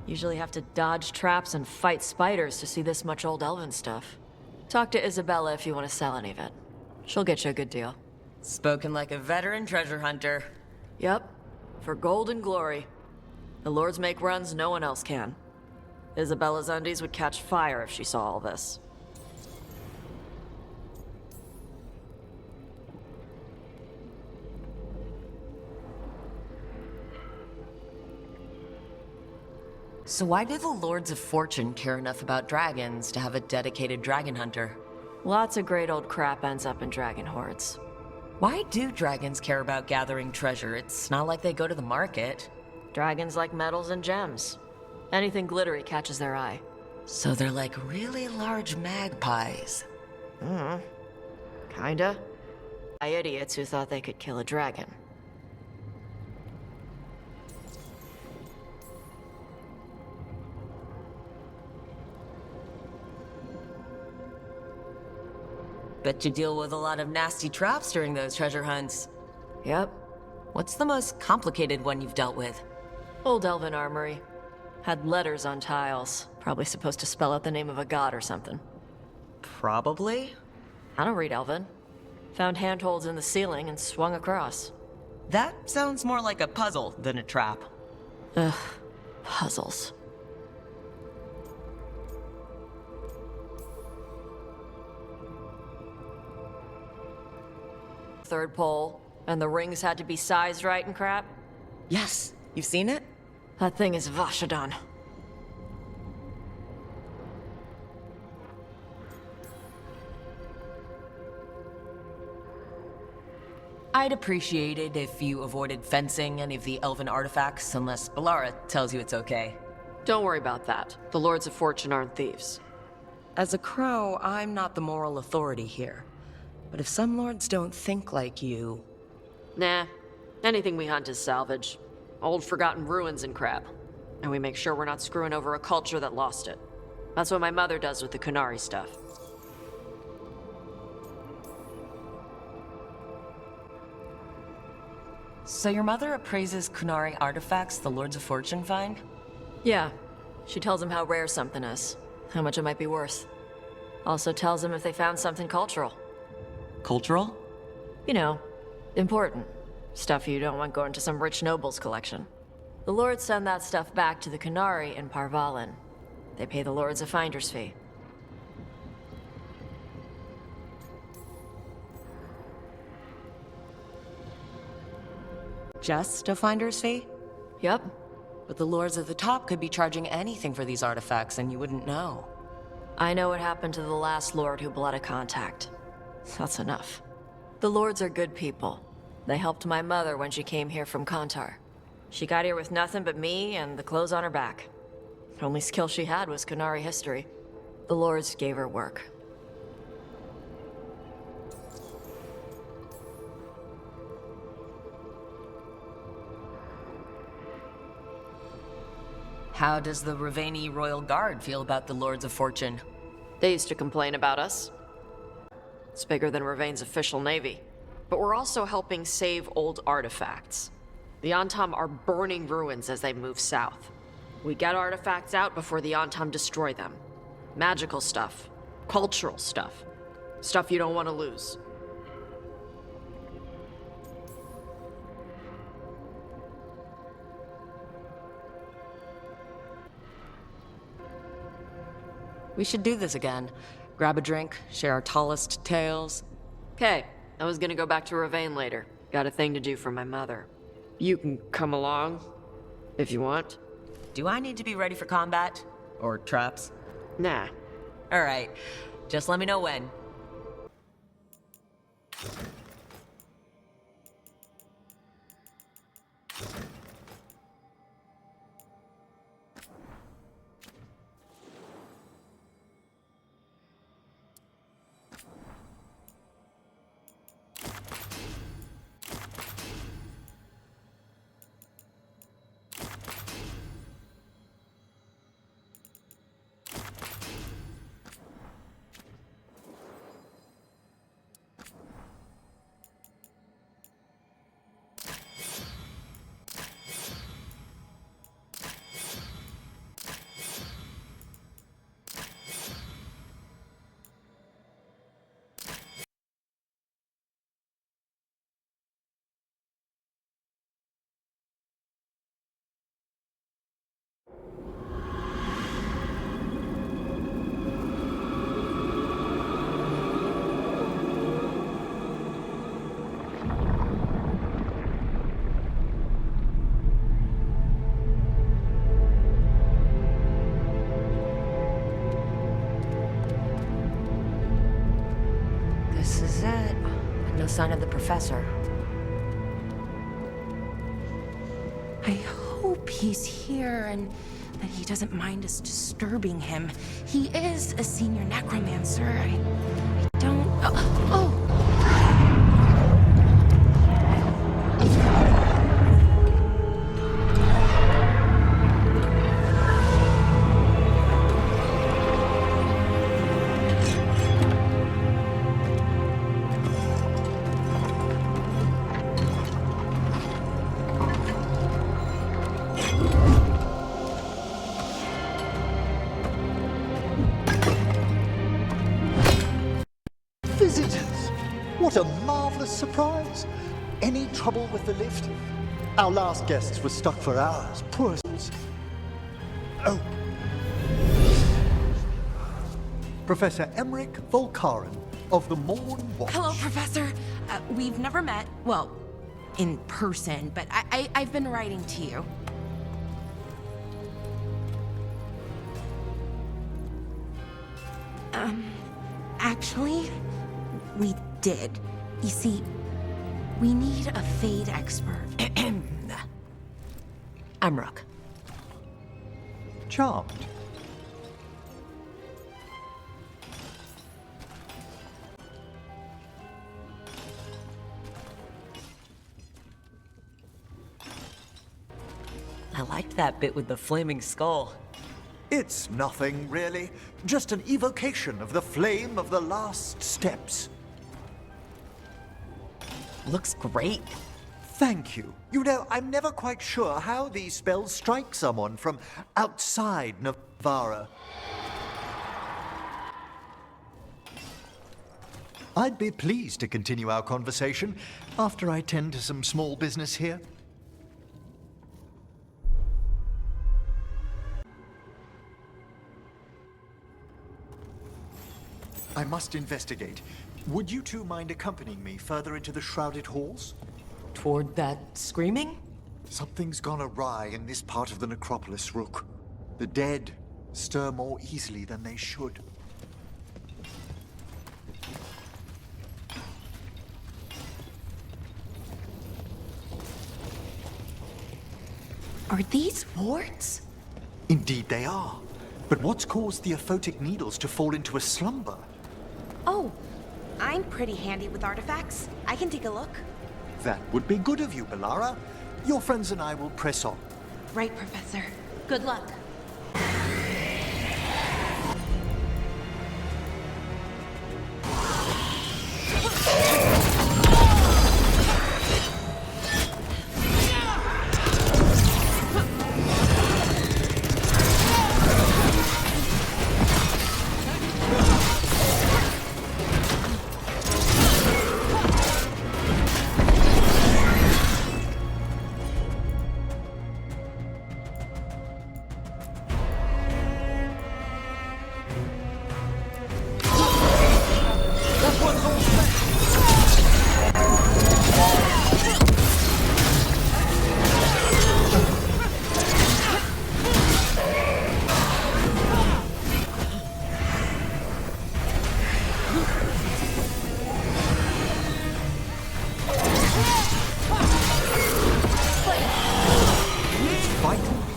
Usually have to dodge traps and fight spiders to see this much old elven stuff. Talk to Isabella if you want to sell any of it. She'll get you a good deal. Spoken like a veteran treasure hunter. Yep. For gold and glory. The lords make runs no one else can. Isabella's undies would catch fire if she saw all this. So why do the Lords of Fortune care enough about dragons to have a dedicated dragon hunter? Lots of great old crap ends up in dragon hordes. Why do dragons care about gathering treasure? It's not like they go to the market. Dragons like metals and gems. Anything glittery catches their eye. So they're like really large magpies. Kinda. By idiots who thought they could kill a dragon. Bet you deal with a lot of nasty traps during those treasure hunts. Yep. What's the most complicated one you've dealt with? Old elven armory. Had letters on tiles. Probably supposed to spell out the name of a god or something. Probably. I don't read elven. Found handholds in the ceiling and swung across. That sounds more like a puzzle than a trap. Ugh. Puzzles. Third pole, and the rings had to be sized right and crap. Yes, you've seen it? That thing is Vashadan. I'd appreciate it if you avoided fencing any of the elven artifacts unless Bellara tells you it's okay. Don't worry about that. The Lords of Fortune aren't thieves. As a crow, I'm not the moral authority here. But if some lords don't think like you... Nah. Anything we hunt is salvage. Old forgotten ruins and crap. And we make sure we're not screwing over a culture that lost it. That's what my mother does with the Qunari stuff. So your mother appraises Qunari artifacts the Lords of Fortune find? Yeah. She tells them how rare something is. How much it might be worth. Also tells them if they found something cultural. Cultural? You know, important. Stuff you don't want going to some rich noble's collection. The lords send that stuff back to the Qunari in Parvalin. They pay the lords a finder's fee. Just a finder's fee? Yep. But the lords at the top could be charging anything for these artifacts and you wouldn't know. I know what happened to the last lord who bled a contact. That's enough. The lords are good people. They helped my mother when she came here from Kantar. She got here with nothing but me and the clothes on her back. The only skill she had was Qunari history. The lords gave her work. How does the Raveni Royal Guard feel about the Lords of Fortune? They used to complain about us. It's bigger than Ravain's official navy. But we're also helping save old artifacts. The Antam are burning ruins as they move south. We get artifacts out before the Antam destroy them. Magical stuff. Cultural stuff. Stuff you don't want to lose. We should do this again. Grab a drink, share our tallest tales. Okay, I was gonna go back to Ravane later. Got a thing to do for my mother. You can come along, if you want. Do I need to be ready for combat? Or traps? Nah. Alright, just let me know when. This is it. But no sign of the professor. I hope he's here and that he doesn't mind us disturbing him. He is a senior necromancer. I don't... Oh! Visitors! What a marvelous surprise! Any trouble with the lift? Our last guests were stuck for hours. Poor souls. Oh. Professor Emmerich Volkaren of the Morn Watch. Hello, Professor. We've never met, well, in person, but I've been writing to you. Actually, we did. You see, we need a Fade expert. Emmerich. Charmed. I liked that bit with the flaming skull. It's nothing, really. Just an evocation of the flame of the last steps. Looks great. Thank you. You know, I'm never quite sure how these spells strike someone from outside Navarra. I'd be pleased to continue our conversation after I tend to some small business here. I must investigate. Would you two mind accompanying me further into the shrouded halls? Toward that screaming? Something's gone awry in this part of the necropolis, Rook. The dead stir more easily than they should. Are these warts? Indeed they are. But what's caused the aphotic needles to fall into a slumber? Oh, I'm pretty handy with artifacts. I can take a look. That would be good of you, Bellara. Your friends and I will press on. Right, Professor. Good luck.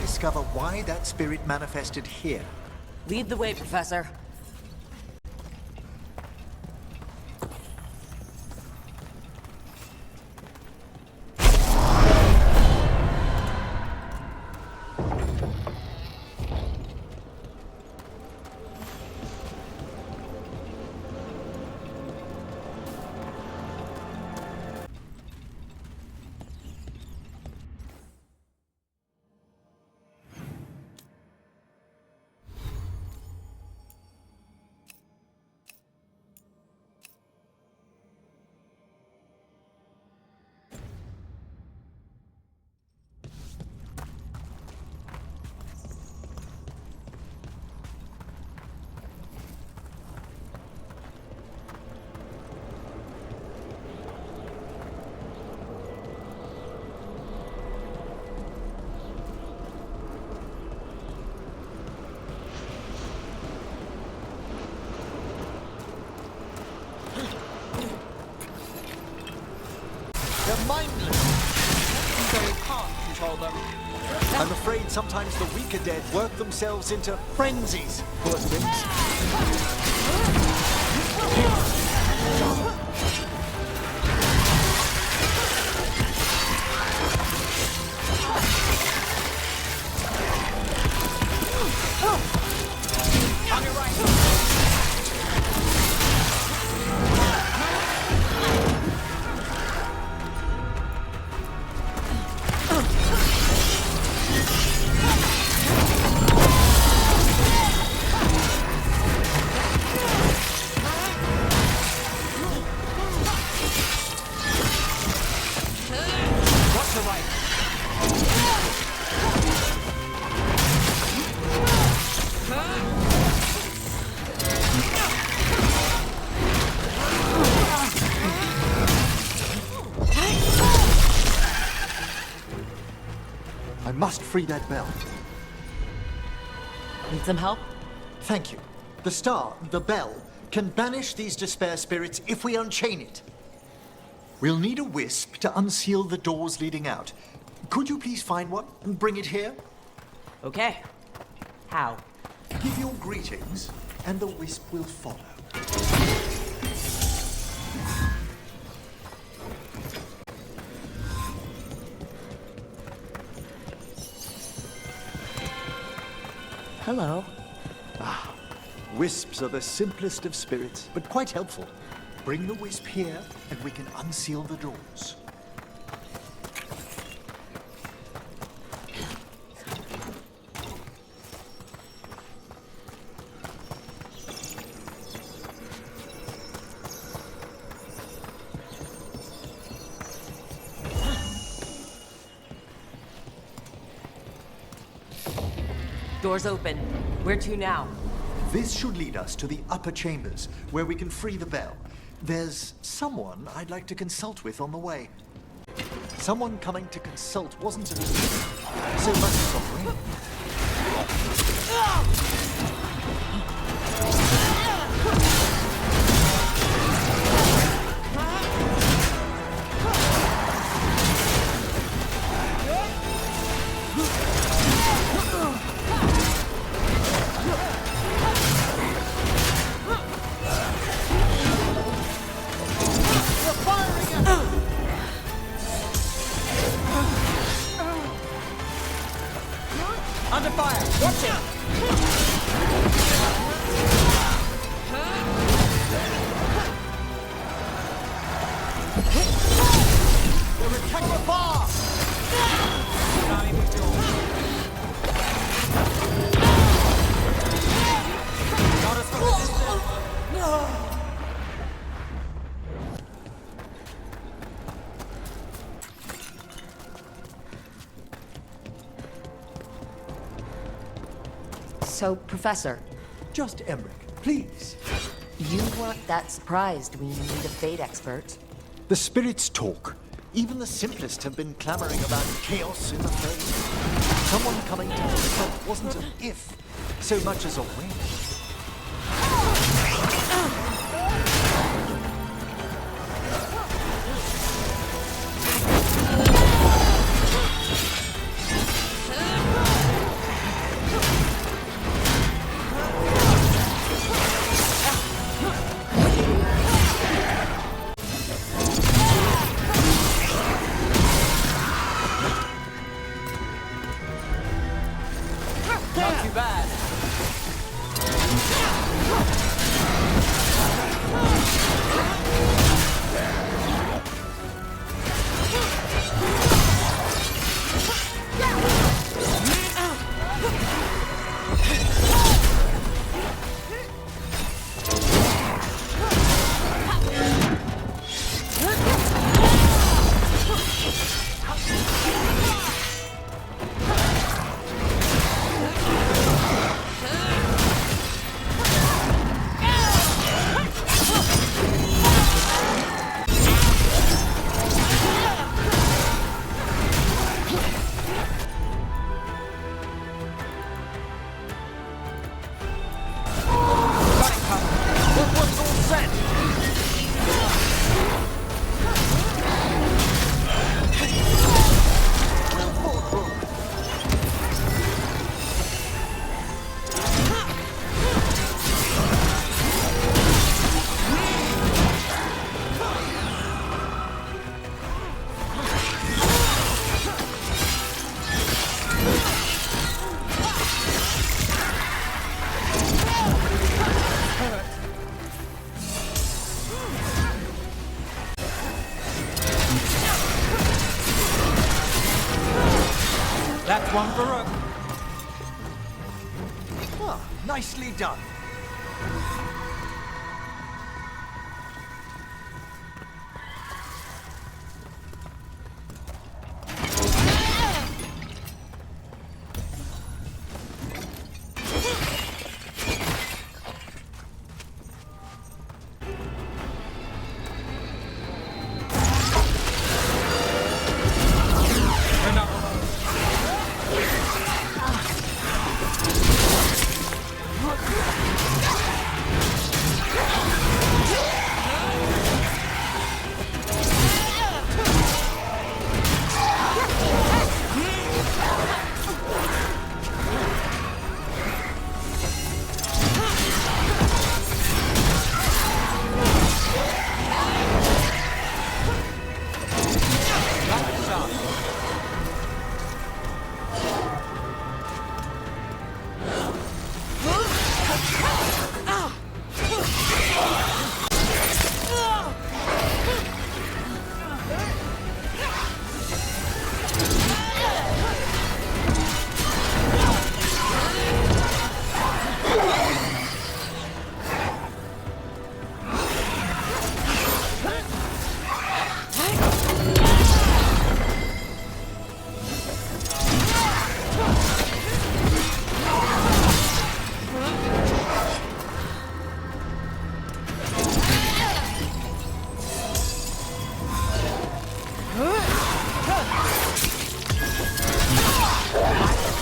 Discover why that spirit manifested here. Lead the way, Professor. mindless. So you can't control them. I'm afraid sometimes the weaker dead work themselves into frenzies, poor things. On your right. Watch the right. I must free that bell. Need some help? Thank you. The star, the bell, can banish these despair spirits if we unchain it. We'll need a wisp to unseal the doors leading out. Could you please find one and bring it here? Okay. How? Give your greetings, and the wisp will follow. Hello. Wisps are the simplest of spirits, but quite helpful. Bring the wisp here, and we can unseal the doors. Doors open. Where to now? This should lead us to the upper chambers, where we can free the bell. There's someone I'd like to consult with on the way. Someone coming to consult wasn't so much as offering. Under fire. Watch it. They're attacking the bar! Not even doing. Not as far as this. So, Professor, Just Emmerich, please. you weren't that surprised we need a fate expert. The spirits talk. Even the simplest have been clamoring about chaos in the Fade. Someone coming to consult wasn't an if, so much as a when. Not too bad. One for Rook. Ah, nicely done. We're not alone. That's a shot.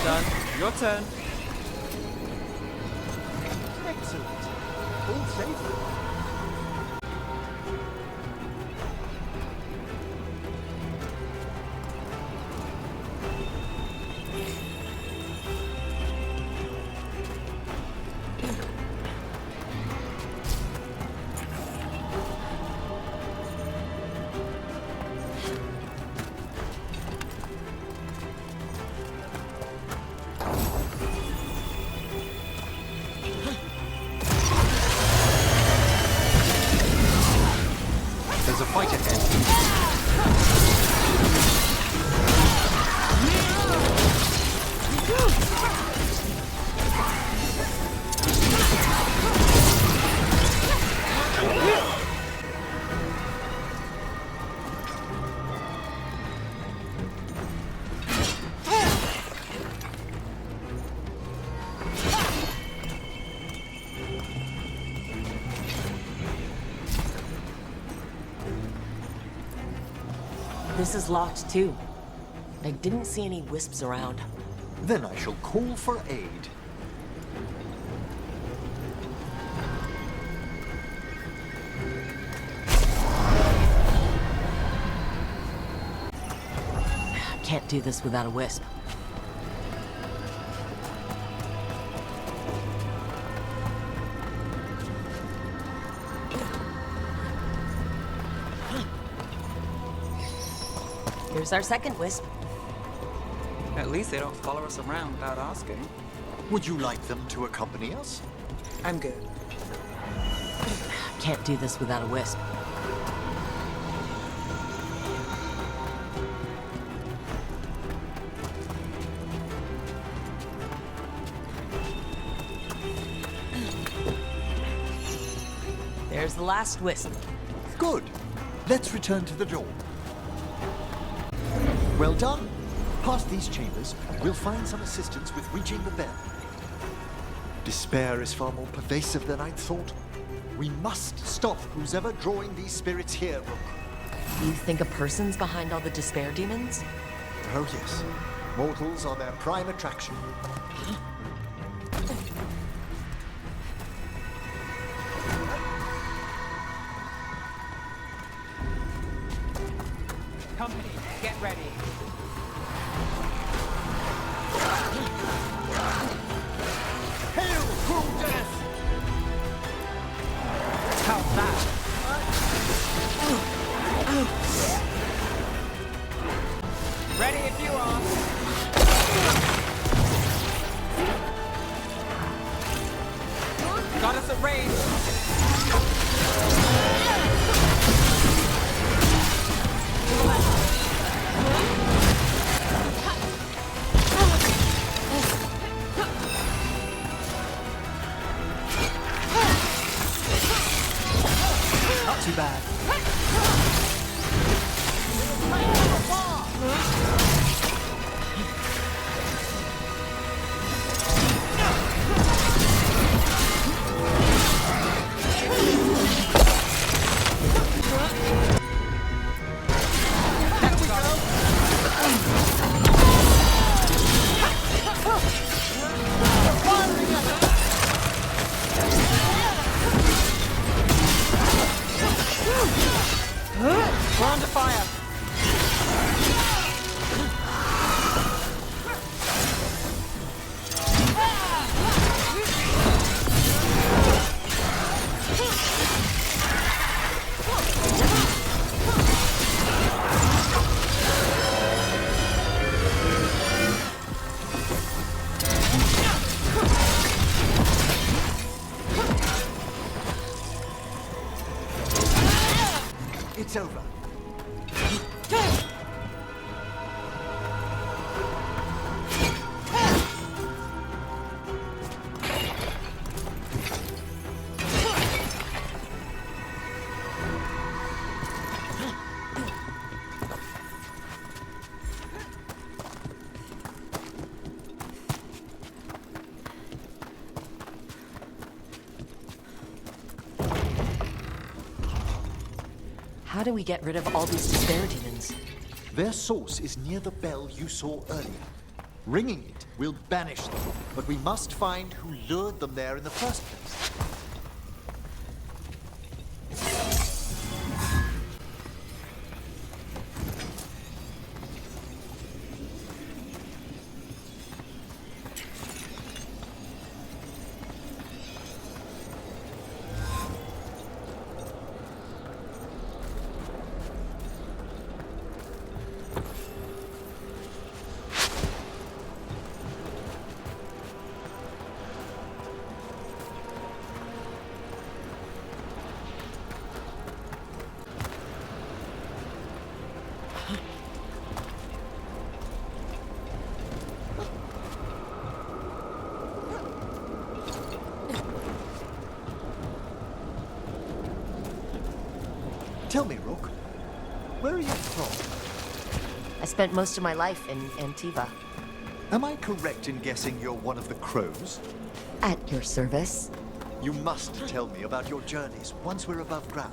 Done. Your turn. Excellent. All safe. There's a fight ahead. This is locked too. I didn't see any wisps around. Then I shall call for aid. Can't do this without a wisp. Here's our second wisp. At least they don't follow us around without asking. Would you like them to accompany us? I'm good. Can't do this without a wisp. There's the last wisp. Good. Let's return to the door. Well done. Past these chambers, we'll find some assistance with reaching the bell. Despair is far more pervasive than I'd thought. We must stop who's ever drawing these spirits here, Rook. You think a person's behind all the despair demons? Oh yes. Mortals are their prime attraction. Company, get ready. Hail, cruel death! How's that? Ready if you are. Got us at range. too bad. We're under fire. It's over. How do we get rid of all these despair demons? Their source is near the bell you saw earlier. Ringing it will banish them, but we must find who lured them there in the first place. Tell me, Rook, where are you from? I spent most of my life in Antiva. Am I correct in guessing you're one of the crows? At your service. You must tell me about your journeys once we're above ground.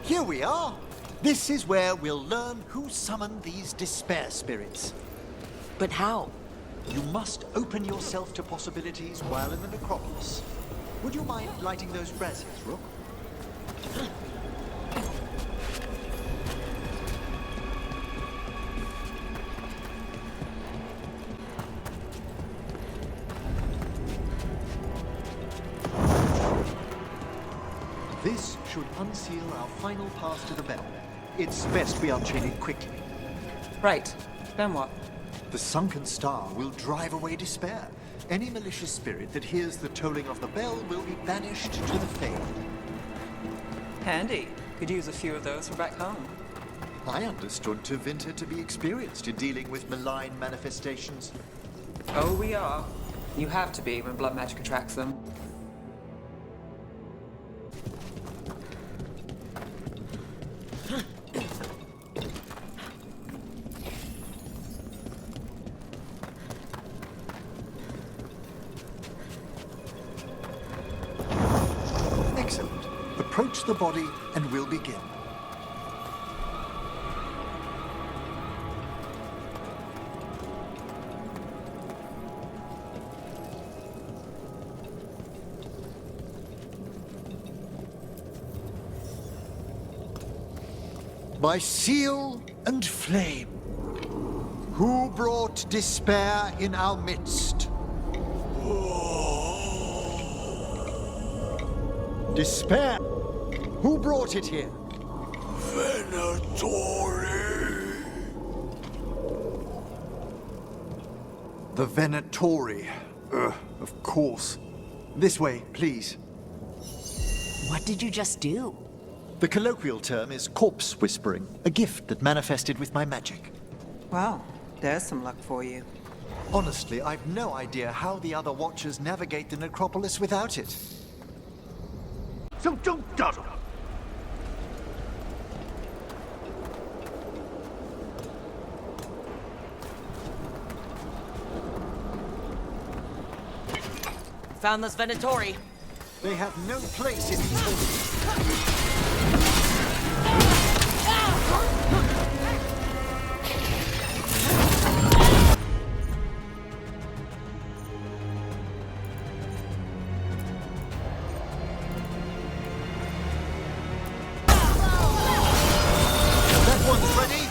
Here we are. This is where we'll learn who summoned these despair spirits. But how? You must open yourself to possibilities while in the Necropolis. Would you mind lighting those braziers, Rook? This should unseal our final pass to the bell. It's best we unchain it quickly. Right. Then what? The sunken star will drive away despair. Any malicious spirit that hears the tolling of the bell will be banished to the Fade. Handy. Could use a few of those for back home. I understood ᴑᴜᴇ to be experienced in dealing with malign manifestations. Oh, we are. You have to be when blood magic attracts them. Approach the body and we'll begin. By seal and flame, who brought despair in our midst? Despair? Who brought it here? The Venatori. Of course. This way, please. What did you just do? The colloquial term is corpse whispering, a gift that manifested with my magic. Well, there's some luck for you. Honestly, I've no idea how the other Watchers navigate the Necropolis without it. Found this Venatori. They have no place in these halls. That one's ready.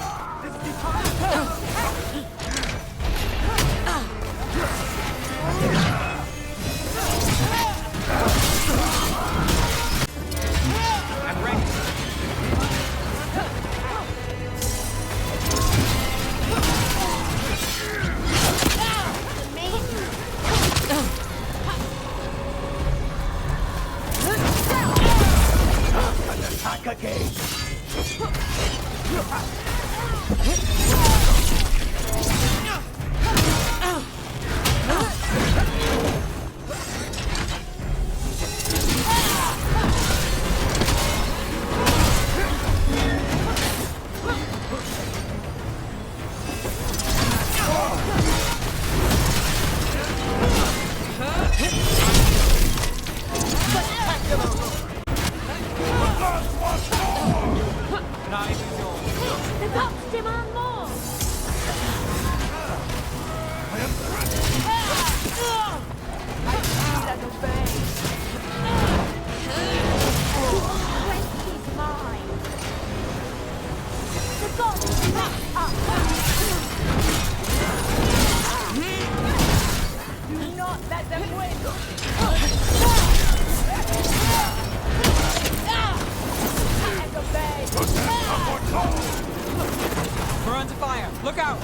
We're under fire. Look out!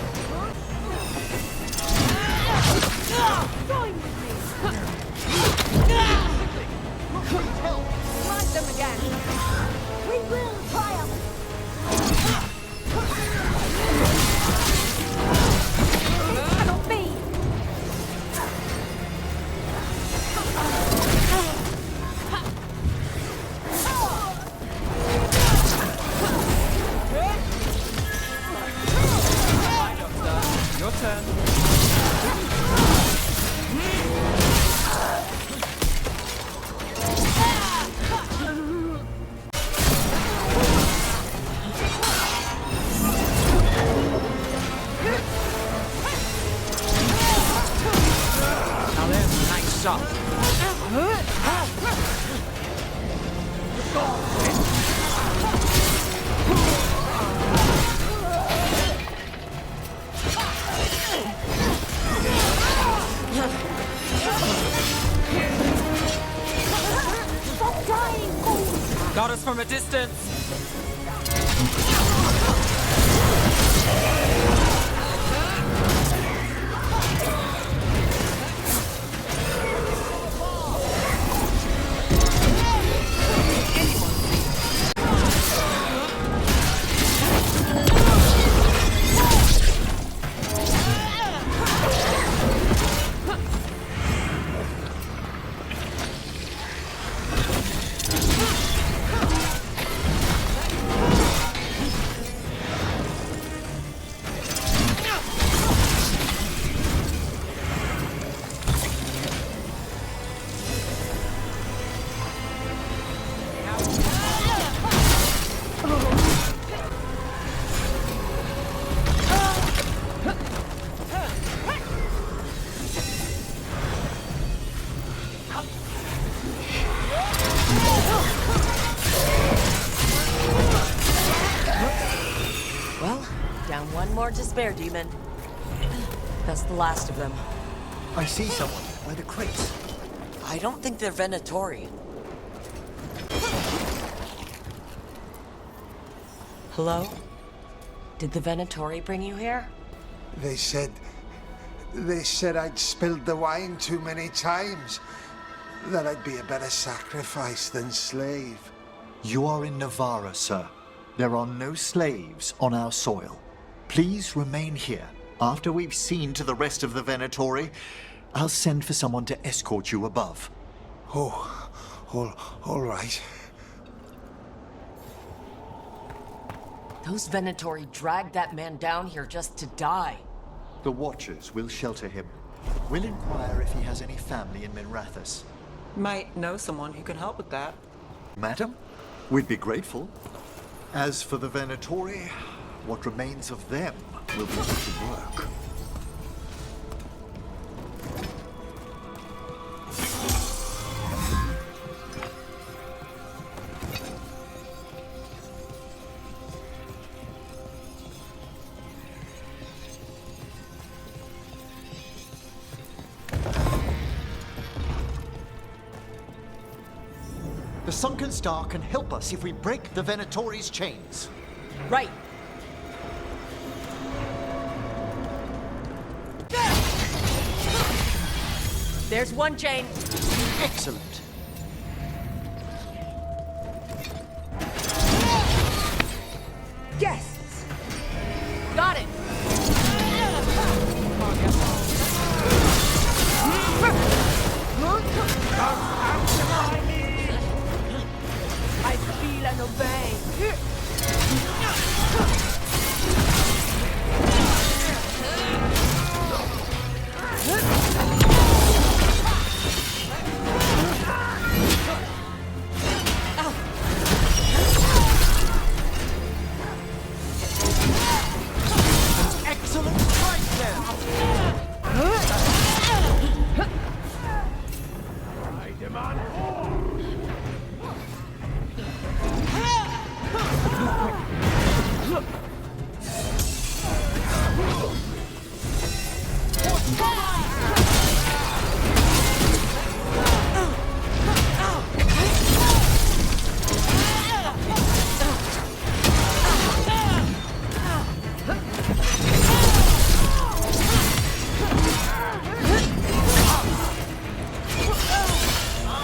Join with me! Smite them again! We will triumph! It cannot be! Your turn. Now there's a nice shot. Stop dying, fool! Got us from a distance. One more despair demon. That's the last of them. I see someone by the crates. I don't think they're Venatori. Hello? Did the Venatori bring you here? They said I'd spilled the wine too many times. That I'd be a better sacrifice than slave. You are in Navarra, sir. There are no slaves on our soil. Please remain here. After we've seen to the rest of the Venatori, I'll send for someone to escort you above. Oh, all right. Those Venatori dragged that man down here just to die. The Watchers will shelter him. We'll inquire if he has any family in Minrathous. Might know someone who can help with that. Madam, we'd be grateful. As for the Venatori, what remains of them will be put to work. The Sunken Star can help us if we break the Venatori's chains. Right. There's one chain. Excellent. Guests! Got it. I feel and obey. Excellent strike there!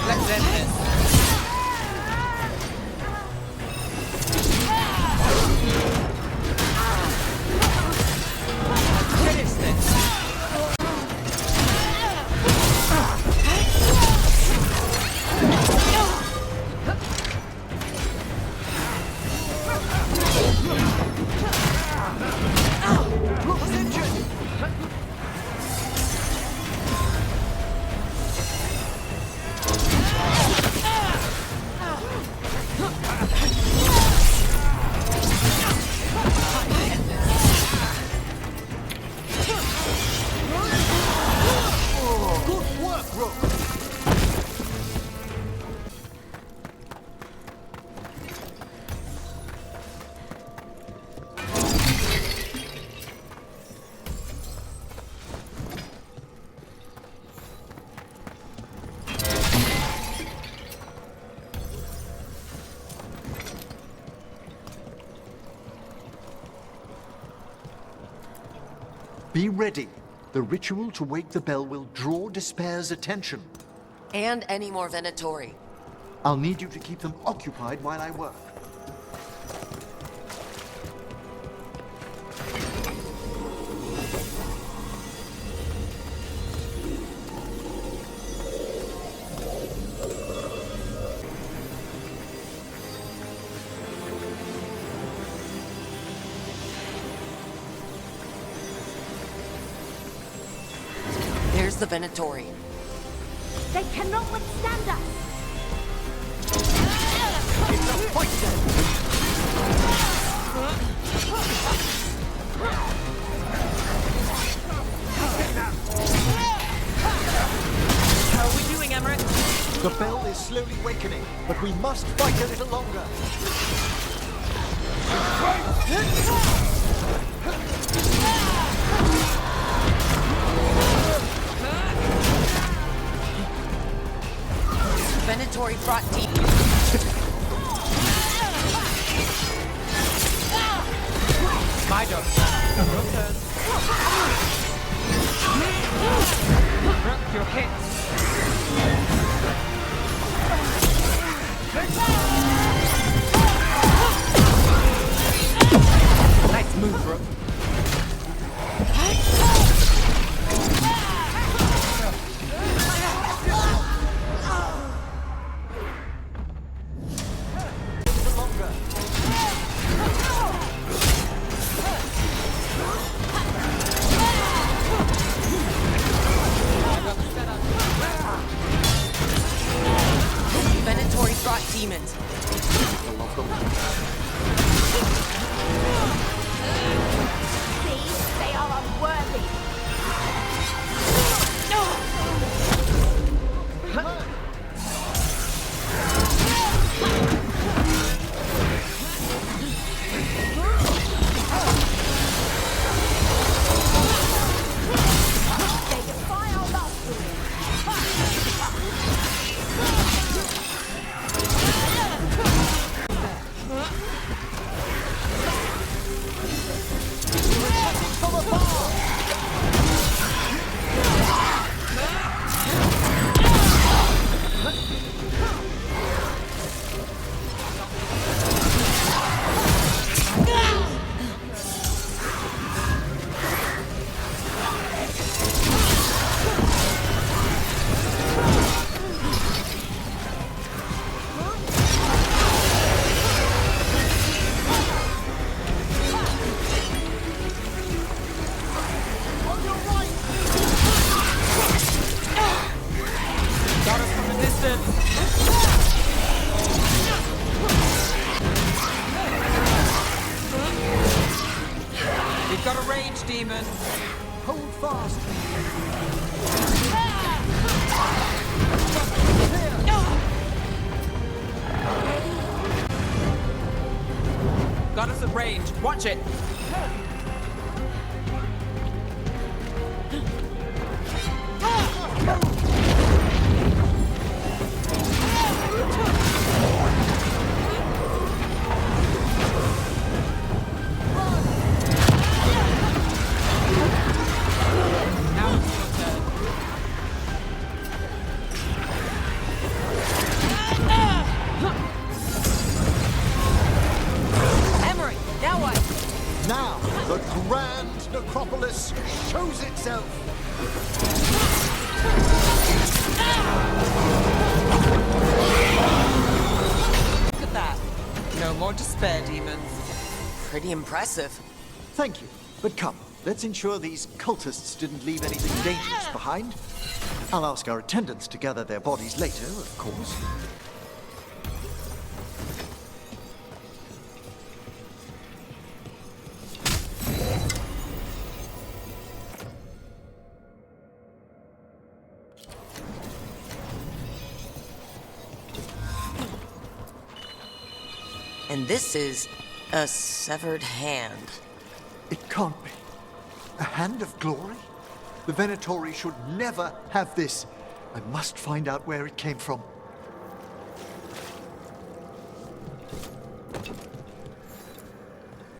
Let's end this. Finish this. Good work, Rook! Be ready. The ritual to wake the bell will draw Despair's attention. And any more Venatori. I'll need you to keep them occupied while I work. There's the Venatori. They cannot withstand us. It's a fight then! How are we doing, Emmerich? The bell is slowly wakening, but we must fight a little longer. Your turn. Rock your hits. Nice move, Rook. Venatori brought demons. See? They are unworthy. They defy our mastery. Got us from a distance. We've got a rage demon. Hold fast. Got us at range. Watch it. Now it's your turn. Emery, now what? Now, the grand Necropolis shows itself. Look at that. No more despair demons. Pretty impressive. Thank you. But come, let's ensure these cultists didn't leave anything dangerous behind. I'll ask our attendants to gather their bodies later, of course. And this is a severed hand. It can't be. A hand of glory? The Venatori should never have this. I must find out where it came from.